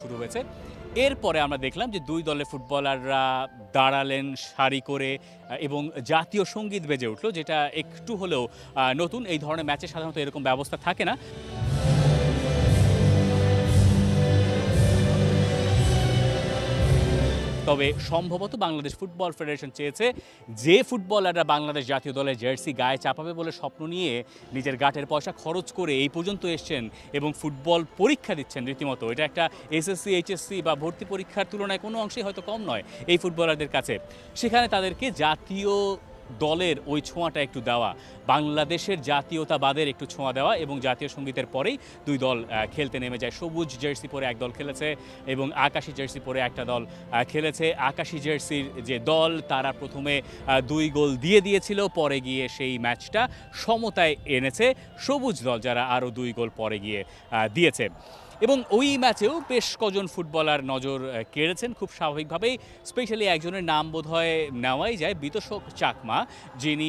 শুরু হয়েছে। এরপরে আমরা দেখলাম যে ২ দলের ফুটবলাররা দাঁড়ালেন সারি করে এবং জাতীয় সঙ্গীত বেজে উঠল, যেটা একটু হলেও নতুন। এই ধরনের ম্যাচে সাধারণত এরকম ব্যবস্থা থাকে না। তবে সম্ভবত বাংলাদেশ ফুটবল ফেডারেশন চেয়েছে যে ফুটবলাররা বাংলাদেশ জাতীয় দলের জার্সি গায়ে চাপাবে বলে স্বপ্ন নিয়ে নিজের গাটের পয়সা খরচ করে এই পর্যন্ত এসছেন এবং ফুটবল পরীক্ষা দিচ্ছেন রীতিমতো। এটা একটা এসএসসি, এইচএসসি বা ভর্তি পরীক্ষার তুলনায় কোনো অংশেই হয়তো কম নয় এই ফুটবলারদের কাছে। সেখানে তাদেরকে জাতীয় দলের ওই ছোঁয়াটা একটু দেওয়া, বাংলাদেশের জাতীয়তাবাদের একটু ছোঁয়া দেওয়া এবং জাতীয় সঙ্গীতের পরেই দুই দল খেলতে নেমে যায়। সবুজ জার্সি পরে এক দল খেলেছে এবং আকাশি জার্সি পরে একটা দল খেলেছে। আকাশি জার্সির যে দল তারা প্রথমে ২ গোল দিয়ে দিয়েছিল, পরে গিয়ে সেই ম্যাচটা সমতায় এনেছে সবুজ দল, যারা আরও ২ গোল পরে গিয়ে দিয়েছে। এবং ওই ম্যাচেও বেশ কজন ফুটবলার নজর কেড়েছেন খুব স্বাভাবিকভাবেই। স্পেশালি একজনের নাম বোধহয় নেওয়াই যায়, বিতোষক চাকমা, যিনি